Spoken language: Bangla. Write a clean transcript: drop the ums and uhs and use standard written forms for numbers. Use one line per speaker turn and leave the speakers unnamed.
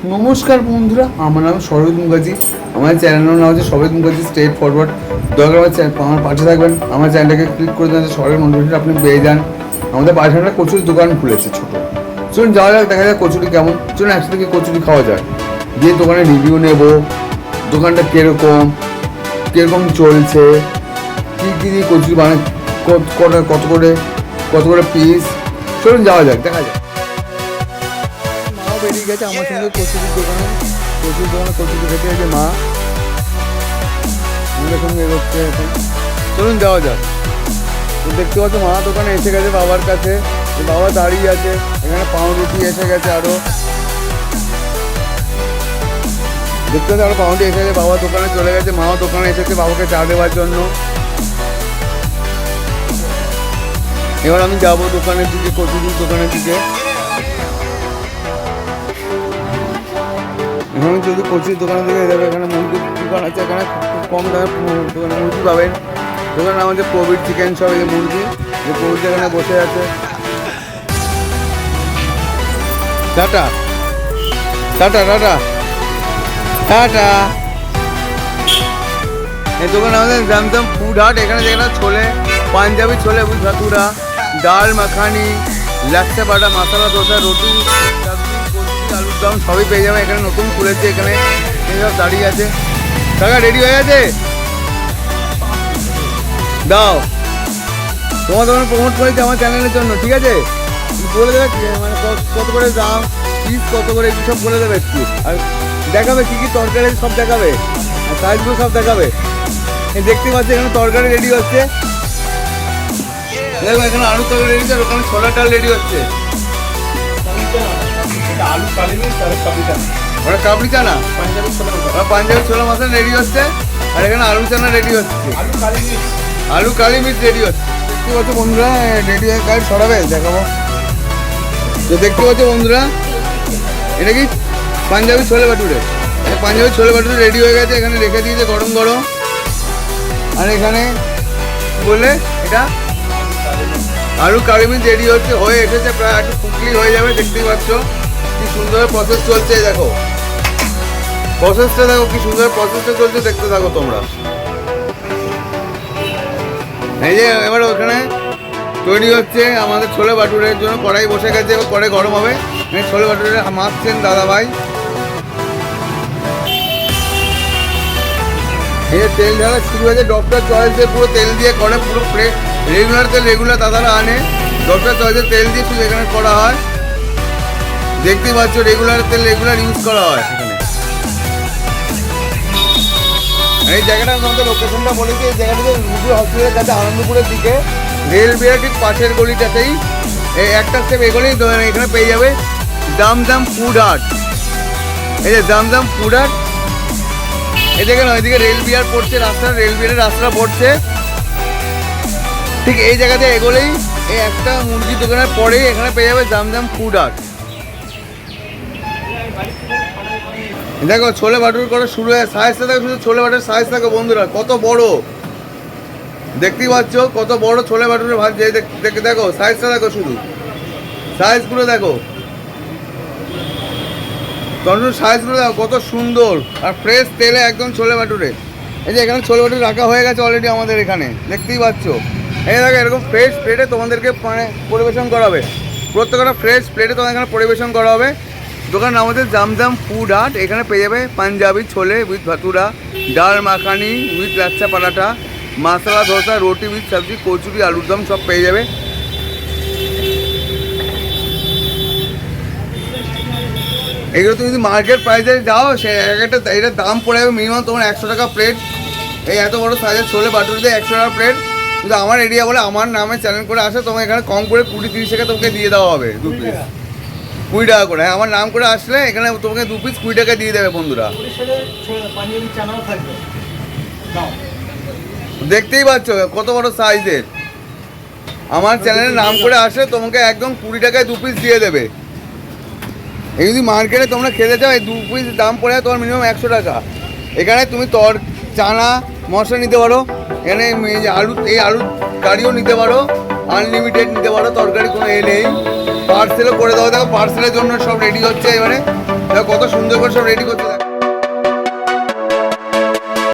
নমস্কার বন্ধুরা, আমার নাম সরোজ মুখার্জি। আমার চ্যানেলের নাম হচ্ছে সরোজ মুখার্জি স্টেট ফরওয়ার্ড। দয়া করে আমার পাশে থাকবেন, আমার চ্যানেলটাকে ক্লিক করে দেন, শহরের নোটিফিকেশন আপনি পেয়ে যান। আমাদের পাশে একটা কচুরি দোকান খুলেছে ছোটো। চলুন যাওয়া যাক, দেখা যাক কচুরি কেমন। চলুন একসাথে গিয়ে কচুরি খাওয়া যায়, গিয়ে দোকানে রিভিউ নেব, দোকানটা কীরকম চলছে, কী কী দিয়ে কচুরি বানায়, কত করে পিস। চলুন যাওয়া যাক, দেখা যাক। মাও বেরিয়ে গেছে আমার সঙ্গে কচুরির দোকানে কচুরি খেতে গেছে মা, আমাদের সঙ্গে এগোচ্ছে এখন। চলুন যাওয়া যাক। তো দেখতে পাচ্ছ মা দোকানে এসে গেছে বাবার কাছে, বাবা দাঁড়িয়ে আছে। এখানে পাউরুটি এসে গেছে, আরও দেখতে পাচ্ছি আরও পাউরুটি এসে গেছে। বাবা দোকানে চলে গেছে, মাও দোকানে এসেছে বাবাকে চা দেওয়ার জন্য। এবার আমি যাবো দোকানের দিকে, কচুরির দোকানের দিকে। এখানে যদি কচুরির দোকানের দিকে যাবে, এখানে মুরগির দোকান আছে, এখানে খুব কম দামে দোকানে মুরগি পাবেন। দোকানের নাম হচ্ছে প্রবীর চিকেন শপ। এই মুরগি যে প্রবীর এখানে বসে আছে। Tata tata tata tata. এই দোকান আমাদের জামজাম ফুড হাট। এখানে যেখানে ছোলে, পাঞ্জাবি ছোলে, ভাতুরা, ডাল মাখানি, লাচ্ছা বাটা, মশলা দোসা, রুটি, সবজি, কচুরি, আলুর দম সবই পেয়ে যাবে। এখানে নতুন খুলেছে, এখানে সব দাঁড়িয়ে আছে। টাকা রেডি হয়ে আছে, দাও। তোমার দোকানে প্রমোট করেছি আমার চ্যানেলের জন্য, ঠিক আছে? বলে দেবে মানে কত করে দাম, পিস কত করে, এগুলো সব বলে দেবে একটু। আর দেখাবে কী কী তরকারি সব দেখাবে, আর সাইজগুলো সব দেখাবে। দেখতে পাচ্ছি এখানে তরকারি রেডি হচ্ছে। দেখো এখানে আলু তরকারি রেডি হচ্ছে, আর ওখানে ছোলার ডাল রেডি হচ্ছে। ওটা কাবলি চানা, পাঞ্জাবি ছোলা মশলা রেডি হচ্ছে। আর এখানে আলু চানা রেডি হচ্ছে, আলু কালি মির্চ রেডি হচ্ছে। দেখতে পাচ্ছ বন্ধুরা, রেডি হয়ে কাজ সরাবে, দেখাবো। তো দেখতে পাচ্ছ বন্ধুরা, এটা কি পাঞ্জাবি ছোলে ভাটুরে। পাঞ্জাবি ছোলে ভাটুরে রেডি হয়ে গেছে, এখানে রেখে দিয়েছে গরম গরম। আর এখানে বলে এটা আলু কালি মির্চ রেডি হচ্ছে, হয়ে এসেছে, প্রায় একটু কুকলি হয়ে যাবে। দেখতেই পাচ্ছ কি সুন্দর প্রসেস চলছে, দেখো প্রসেসটা, দেখো কি সুন্দর প্রসেসটা চলছে, দেখতে থাকো তোমরা। এই যে এবার ওখানে তৈরি হচ্ছে আমাদের ছোলে ভাটুরের জন্য, কড়াই বসে গেছে, এবার কড়াই গরম হবে। ছোলে ভাটুরে মাখছেন দাদা ভাই। এই তেল ঢালা শুরু হয়েছে, ডক্টর চয়েসে পুরো তেল দিয়ে করে, পুরো রেগুলার তেল, রেগুলার দাদারা আনে। ডক্টর চয়েসের তেল দিয়ে শুধু এখানে করা হয়। দেখতেই পাচ্ছ রেগুলার তেল, রেগুলার ইউজ করা হয় এখানে। এই জায়গাটার মধ্যে লোকেশনটা বলেছি, এই জায়গাটাতে রুবুল হসপিটালের কাছে, আনন্দপুরের দিকে, রেল বিহার ঠিক পাশের গলিটাতেই। এই একটা স্টেপ এগোলেই এখানে পেয়ে যাবে জামজাম ফুড হাট। এই যে জামজাম ফুড হাট, এই দেখেন ওইদিকে রেল বিহার পড়ছে, রাস্তা, রেল বিহারের রাস্তা পড়ছে। ঠিক এই জায়গাতে এগোলেই, এই একটা মুরগির দোকানের পরেই এখানে পেয়ে যাবে জামজাম ফুড হাট। দেখো ছোলে ভাটুর করা শুরু হয়ে, সাইজটা দেখো, শুধু ছোলে ভাটুর সাইজ দেখো বন্ধুরা, কত বড়। দেখতেই পাচ্ছ কত বড় ছোলে ভাটুরে ভাজছে। দেখো সাইজটা দেখো, শুধু সাইজগুলো দেখো, তখন সাইজগুলো দেখো কত সুন্দর। আর ফ্রেশ তেলে একদম ছোলে ভাটুরে। এই যে এখানে ছোলে ভাটুরে রাখা হয়ে গেছে অলরেডি আমাদের এখানে, দেখতেই পাচ্ছ। এই দেখো এরকম ফ্রেশ প্লেটে তোমাদেরকে মানে পরিবেশন করাবে, প্রত্যেকটা ফ্রেশ প্লেটে তোমাদের এখানে পরিবেশন করা হবে। দোকান নাম হচ্ছে জামজাম ফুড হাট। এখানে পেয়ে যাবে পাঞ্জাবি ছোলে উইথ ভাতুরা, ডাল মাখানি উইথ লাচ্ছা পরাঠা, মশলা দোসা, রুটি উইথ সবজি, কচুরি, আলুর দম সব পেয়ে যাবে। এগুলো তুমি যদি মার্কেট প্রাইসে যাও, সে একটা এটার দাম পড়ে যাবে মিনিমাম তোমার 100 টাকা প্লেট। এই এত বড় সাইজের ছোলে ভাটুরিতে 100 টাকা প্লেট। কিন্তু আমার এরিয়া বলে, আমার নামে চ্যানেল করে আসে, তোমার এখানে কম করে 20-30 টাকা তোমাকে দিয়ে দেওয়া হবে, 2 পিস 20 টাকা করে। আমার নাম করে আসলে এখানে তোমাকে 2 পিস 20 টাকা দিয়ে দেবে বন্ধুরা। দেখতেই পাচ্ছ কত বড় সাইজের। আমার চ্যানেলের নাম করে আসলে তোমাকে একদম 20 টাকায় 2 পিস দিয়ে দেবে। এই যদি মার্কেটে তোমরা খেতে চাও, এই 2 পিস দাম পড়ে যায় তোমার মিনিমাম 100 টাকা। এখানে তুমি চানা মশলা নিতে পারো, এখানে এই আলুর কারিও নিতে পারো, আনলিমিটেড নিতে পারো, তরকারি কোনো নেই। পার্সেলও করে দাও, দেখো পার্সেলের জন্য সব রেডি হচ্ছে। এবারে দেখো কত সুন্দর করে সব রেডি করছে দেখো।